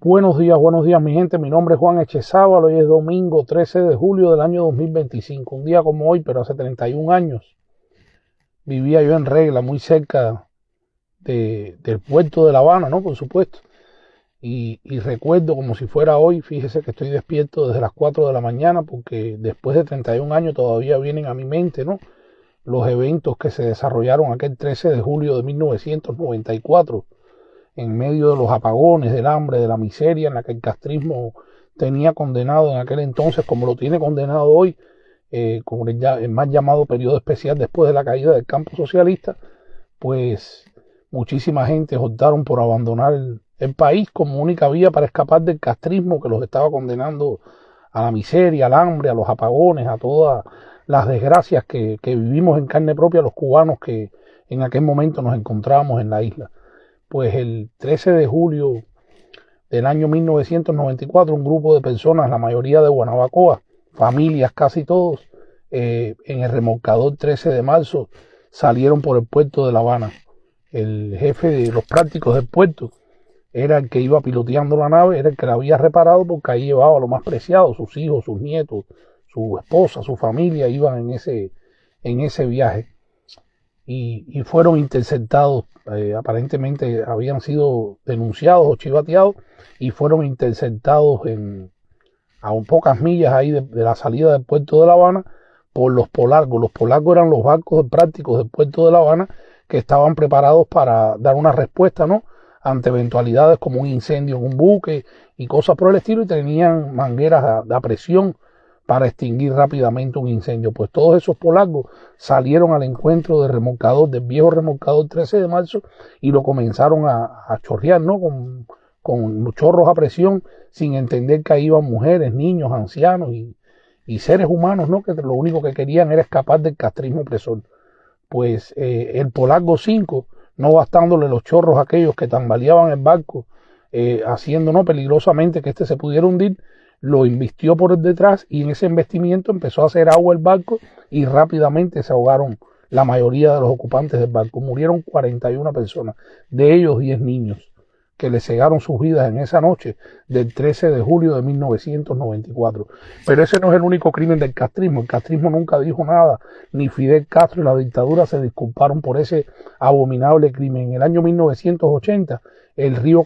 Buenos días mi gente, mi nombre es Juan Echezábal, hoy es domingo 13 de julio del año 2025, un día como hoy, pero hace 31 años, vivía yo en Regla, muy cerca del puerto de La Habana, ¿no? Por supuesto, y recuerdo como si fuera hoy, fíjese que estoy despierto desde las 4 de la mañana, porque después de 31 años todavía vienen a mi mente, ¿no? Los eventos que se desarrollaron aquel 13 de julio de 1994, en medio de los apagones, del hambre, de la miseria en la que el castrismo tenía condenado en aquel entonces, como lo tiene condenado hoy, con el más llamado periodo especial después de la caída del campo socialista, pues muchísima gente optaron por abandonar el país como única vía para escapar del castrismo que los estaba condenando a la miseria, al hambre, a los apagones, a todas las desgracias que vivimos en carne propia los cubanos que en aquel momento nos encontrábamos en la isla. Pues el 13 de julio del año 1994, un grupo de personas, la mayoría de Guanabacoa, familias casi todos, en el remolcador 13 de marzo, salieron por el puerto de La Habana. El jefe de los prácticos del puerto era el que iba piloteando la nave, era el que la había reparado porque ahí llevaba lo más preciado, sus hijos, sus nietos, su esposa, su familia, iban en ese viaje. Y fueron interceptados, aparentemente habían sido denunciados o chivateados y fueron interceptados a un pocas millas ahí de la salida del puerto de La Habana por los polargos. Los polargos eran los barcos prácticos del puerto de La Habana que estaban preparados para dar una respuesta, ¿no?, ante eventualidades como un incendio en un buque y cosas por el estilo, y tenían mangueras a presión para extinguir rápidamente un incendio. Pues todos esos polargos salieron al encuentro del remolcador, del viejo remolcador 13 de marzo, y lo comenzaron a chorrear, ¿no?, con chorros a presión, sin entender que ahí iban mujeres, niños, ancianos y seres humanos, ¿no?, que lo único que querían era escapar del castrismo opresor. Pues el Polargo 5, no bastándole los chorros aquellos que tambaleaban el barco, haciendo, ¿no?, peligrosamente que se pudiera hundir, lo invistió por detrás, y en ese embestimiento empezó a hacer agua el barco y rápidamente se ahogaron la mayoría de los ocupantes del barco. Murieron 41 personas, de ellos 10 niños, que le cegaron sus vidas en esa noche del 13 de julio de 1994. Pero ese no es el único crimen del castrismo. El castrismo nunca dijo nada, ni Fidel Castro y la dictadura se disculparon por ese abominable crimen. En el año 1980, en el río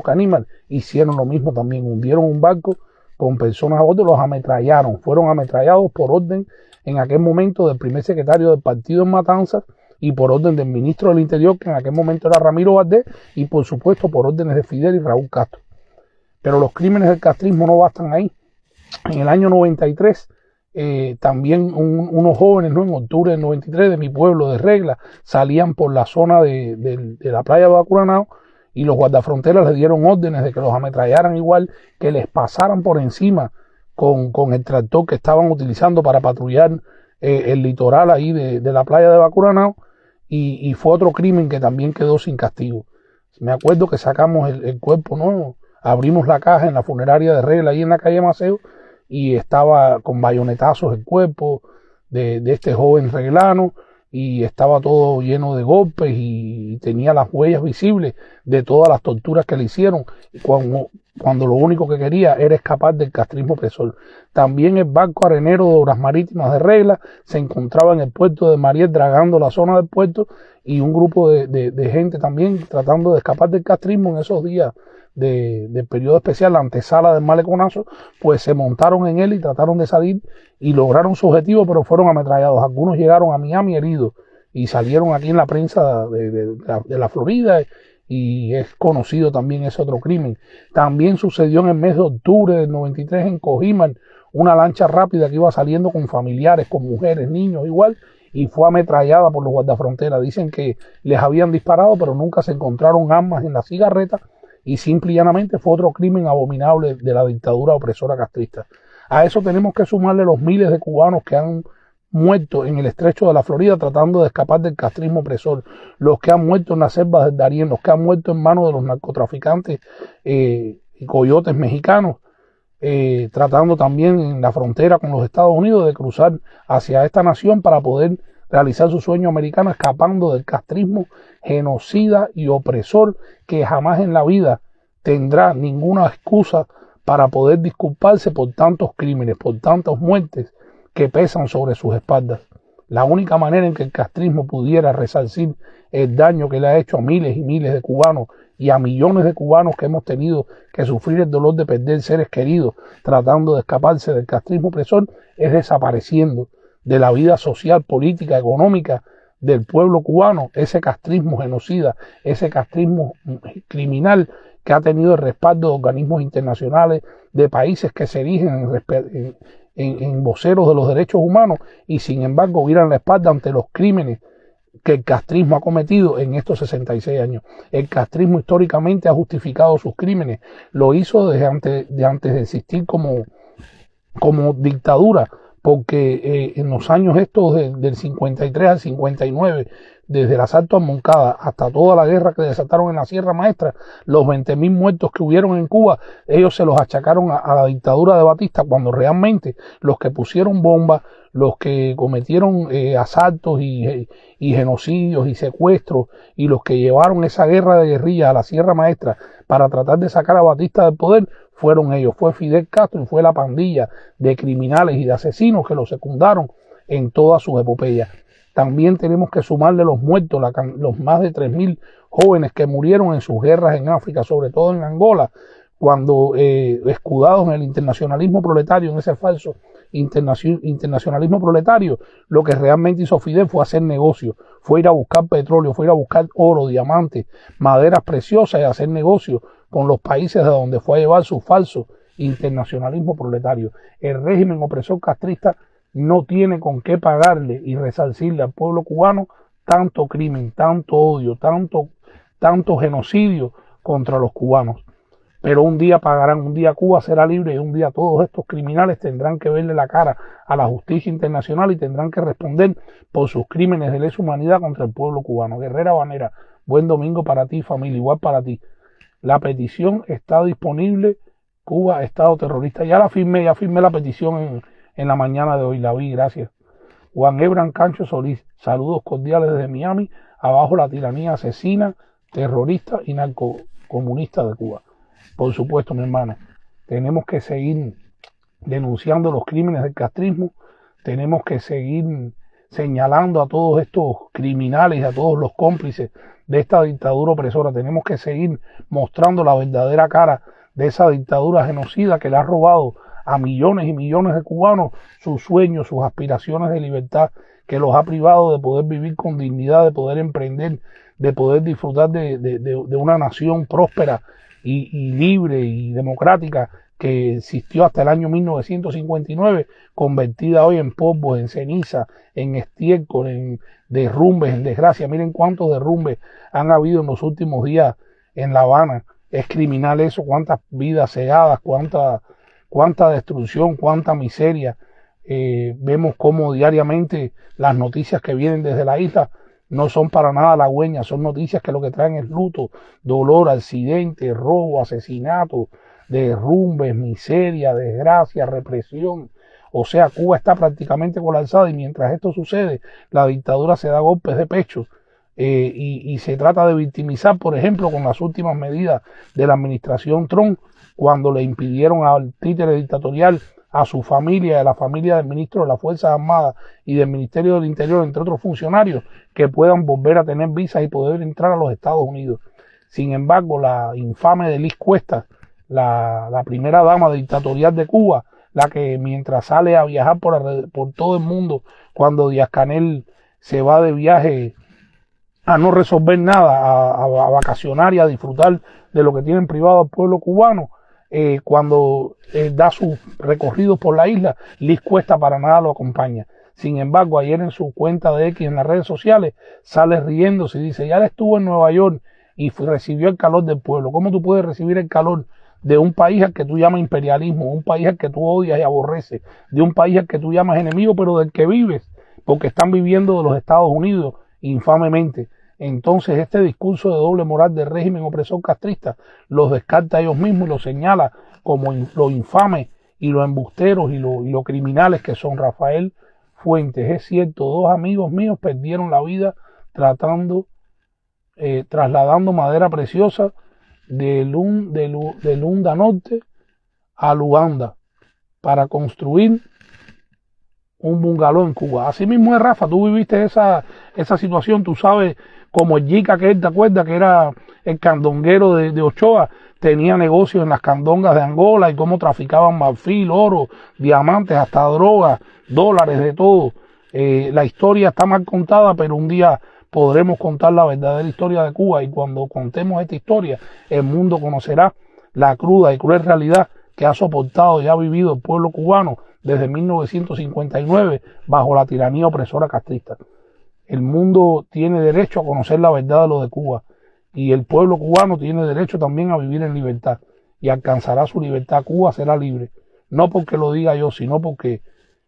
Canímal hicieron lo mismo también, hundieron un barco con personas a bordo, los ametrallaron, fueron ametrallados por orden en aquel momento del primer secretario del partido en Matanzas y por orden del ministro del Interior, que en aquel momento era Ramiro Valdés, y por supuesto por órdenes de Fidel y Raúl Castro. Pero los crímenes del castrismo no bastan ahí. En el año 93, también unos jóvenes, ¿no?, en octubre del 93, de mi pueblo de Regla, salían por la zona de la playa de Bacuranao, y los guardafronteras les dieron órdenes de que los ametrallaran igual, que les pasaran por encima con el tractor que estaban utilizando para patrullar el litoral ahí de la playa de Bacuranao, y fue otro crimen que también quedó sin castigo. Me acuerdo que sacamos el cuerpo, ¿no?, abrimos la caja en la funeraria de Regla, ahí en la calle Maceo, y estaba con bayonetazos el cuerpo de este joven reglano, y estaba todo lleno de golpes y tenía las huellas visibles de todas las torturas que le hicieron cuando lo único que quería era escapar del castrismo opresor. También el barco arenero de Obras Marítimas de Regla se encontraba en el puerto de Mariel, dragando la zona del puerto, y un grupo de gente también tratando de escapar del castrismo en esos días del periodo especial, la antesala del maleconazo, pues se montaron en él y trataron de salir y lograron su objetivo, pero fueron ametrallados. Algunos llegaron a Miami heridos y salieron aquí en la prensa de la Florida, y es conocido también ese otro crimen. También sucedió en el mes de octubre del 93 en Cojímal, una lancha rápida que iba saliendo con familiares, con mujeres, niños igual, y fue ametrallada por los guardafronteras. Dicen que les habían disparado, pero nunca se encontraron armas en la cigarreta, y simple y llanamente fue otro crimen abominable de la dictadura opresora castrista. A eso tenemos que sumarle los miles de cubanos que han muerto en el estrecho de la Florida tratando de escapar del castrismo opresor, los que han muerto en las selvas del Darién, los que han muerto en manos de los narcotraficantes y coyotes mexicanos, tratando también en la frontera con los Estados Unidos de cruzar hacia esta nación para poder realizar su sueño americano, escapando del castrismo genocida y opresor que jamás en la vida tendrá ninguna excusa para poder disculparse por tantos crímenes, por tantas muertes que pesan sobre sus espaldas. La única manera en que el castrismo pudiera resarcir el daño que le ha hecho a miles y miles de cubanos y a millones de cubanos que hemos tenido que sufrir el dolor de perder seres queridos tratando de escaparse del castrismo opresor es desapareciendo de la vida social, política, económica del pueblo cubano ese castrismo genocida, ese castrismo criminal que ha tenido el respaldo de organismos internacionales, de países que se erigen en voceros de los derechos humanos y sin embargo viran la espalda ante los crímenes que el castrismo ha cometido en estos 66 años. El castrismo históricamente ha justificado sus crímenes, lo hizo desde antes de existir como dictadura, porque en los años estos del 53 al 59, desde el asalto a Moncada hasta toda la guerra que desataron en la Sierra Maestra, los 20.000 muertos que hubieron en Cuba, ellos se los achacaron a la dictadura de Batista, cuando realmente los que pusieron bombas, los que cometieron asaltos y genocidios y secuestros, y los que llevaron esa guerra de guerrillas a la Sierra Maestra para tratar de sacar a Batista del poder, fueron ellos, fue Fidel Castro y fue la pandilla de criminales y de asesinos que lo secundaron en todas sus epopeyas. También tenemos que sumarle los muertos, los más de 3.000 jóvenes que murieron en sus guerras en África, sobre todo en Angola, cuando escudados en el internacionalismo proletario, en ese falso internacionalismo proletario, lo que realmente hizo Fidel fue hacer negocio, fue ir a buscar petróleo, fue ir a buscar oro, diamantes, maderas preciosas y hacer negocio con los países de donde fue a llevar su falso internacionalismo proletario. El régimen opresor castrista no tiene con qué pagarle y resarcirle al pueblo cubano tanto crimen, tanto odio, tanto genocidio contra los cubanos. Pero un día pagarán, un día Cuba será libre y un día todos estos criminales tendrán que verle la cara a la justicia internacional y tendrán que responder por sus crímenes de lesa humanidad contra el pueblo cubano. Guerrera Banera, buen domingo para ti, familia, igual para ti. La petición está disponible, Cuba, Estado terrorista. Ya firmé la petición en la mañana de hoy, la vi, gracias. Juan Ebran Cancho Solís, saludos cordiales desde Miami, abajo la tiranía asesina, terrorista y narcocomunista de Cuba. Por supuesto, mi hermano, tenemos que seguir denunciando los crímenes del castrismo, tenemos que seguir señalando a todos estos criminales y a todos los cómplices de esta dictadura opresora, tenemos que seguir mostrando la verdadera cara de esa dictadura genocida que le ha robado a millones y millones de cubanos sus sueños, sus aspiraciones de libertad, que los ha privado de poder vivir con dignidad, de poder emprender, de poder disfrutar de una nación próspera y libre y democrática que existió hasta el año 1959, convertida hoy en polvo, en ceniza, en estiércol, en derrumbes, en desgracia. Miren cuántos derrumbes han habido en los últimos días en La Habana. Es criminal eso, cuántas vidas cegadas, cuánta destrucción, cuánta miseria. Vemos cómo diariamente las noticias que vienen desde la isla no son para nada halagüeñas, son noticias que lo que traen es luto, dolor, accidente, robo, asesinato, derrumbes, miseria, desgracia, represión. O sea, Cuba está prácticamente colapsada y mientras esto sucede, la dictadura se da golpes de pecho y se trata de victimizar, por ejemplo, con las últimas medidas de la administración Trump, cuando le impidieron al títere dictatorial, a su familia, a la familia del ministro de las Fuerzas Armadas y del Ministerio del Interior, entre otros funcionarios, que puedan volver a tener visas y poder entrar a los Estados Unidos. Sin embargo, la infame de Liz Cuesta, la primera dama dictatorial de Cuba, la que mientras sale a viajar por todo el mundo, cuando Díaz-Canel se va de viaje a no resolver nada, a vacacionar y a disfrutar de lo que tienen privado al pueblo cubano, cuando da sus recorridos por la isla, Liz Cuesta para nada lo acompaña. Sin embargo, ayer en su cuenta de X en las redes sociales sale riéndose y dice, ya él estuvo en Nueva York y recibió el calor del pueblo. ¿Cómo tú puedes recibir el calor de un país al que tú llamas imperialismo, un país al que tú odias y aborreces, de un país al que tú llamas enemigo, pero del que vives, porque están viviendo de los Estados Unidos infamemente? Entonces este discurso de doble moral del régimen opresor castrista los descarta a ellos mismos y los señala como lo infame y lo embusteros y lo criminales que son. Rafael Fuentes, es cierto, 2 amigos míos perdieron la vida trasladando madera preciosa de Lunda Norte a Luanda para construir un bungalow en Cuba. Así mismo es, Rafa, tú viviste esa situación, tú sabes, como el Yica, que él, ¿te acuerdas? Que era el candonguero de Ochoa, tenía negocios en las candongas de Angola y cómo traficaban marfil, oro, diamantes, hasta drogas, dólares, de todo. La historia está mal contada, pero un día podremos contar la verdadera historia de Cuba, y cuando contemos esta historia, el mundo conocerá la cruda y cruel realidad que ha soportado y ha vivido el pueblo cubano desde 1959 bajo la tiranía opresora castrista. El mundo tiene derecho a conocer la verdad de lo de Cuba, y el pueblo cubano tiene derecho también a vivir en libertad, y alcanzará su libertad. Cuba será libre, no porque lo diga yo, sino porque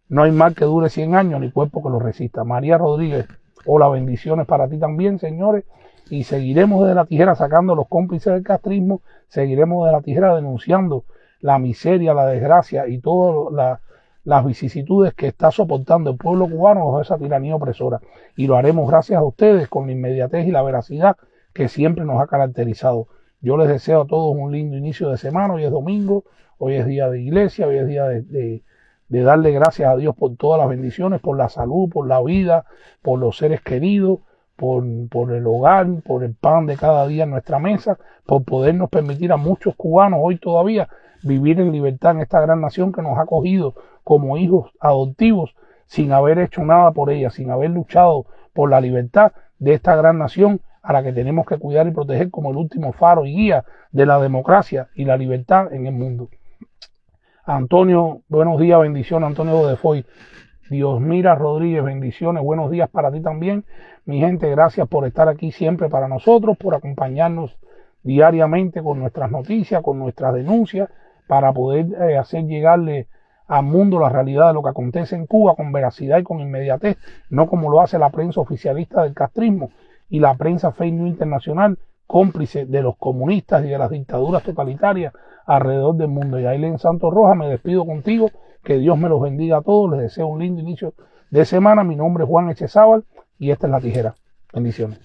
no hay mal que dure 100 años ni cuerpo que lo resista. María Rodríguez, hola, bendiciones para ti también, señores, y seguiremos desde la tijera sacando los cómplices del castrismo, seguiremos desde la tijera denunciando la miseria, la desgracia y todas las vicisitudes que está soportando el pueblo cubano bajo esa tiranía opresora, y lo haremos gracias a ustedes con la inmediatez y la veracidad que siempre nos ha caracterizado. Yo les deseo a todos un lindo inicio de semana. Hoy es domingo, hoy es día de iglesia, hoy es día de darle gracias a Dios por todas las bendiciones, por la salud, por la vida, por los seres queridos, por el hogar, por el pan de cada día en nuestra mesa, por podernos permitir a muchos cubanos hoy todavía vivir en libertad en esta gran nación que nos ha acogido como hijos adoptivos sin haber hecho nada por ella, sin haber luchado por la libertad de esta gran nación a la que tenemos que cuidar y proteger como el último faro y guía de la democracia y la libertad en el mundo. Antonio, buenos días, bendiciones, Antonio de Foy. Diosmira Rodríguez, bendiciones, buenos días para ti también. Mi gente, gracias por estar aquí siempre para nosotros, por acompañarnos diariamente con nuestras noticias, con nuestras denuncias, para poder hacer llegarle al mundo la realidad de lo que acontece en Cuba con veracidad y con inmediatez, no como lo hace la prensa oficialista del castrismo y la prensa fake news internacional, cómplice de los comunistas y de las dictaduras totalitarias alrededor del mundo. Y Aileen Santos Rojas, me despido contigo, que Dios me los bendiga a todos, les deseo un lindo inicio de semana. Mi nombre es Juan Echezábal y esta es La Tijera. Bendiciones.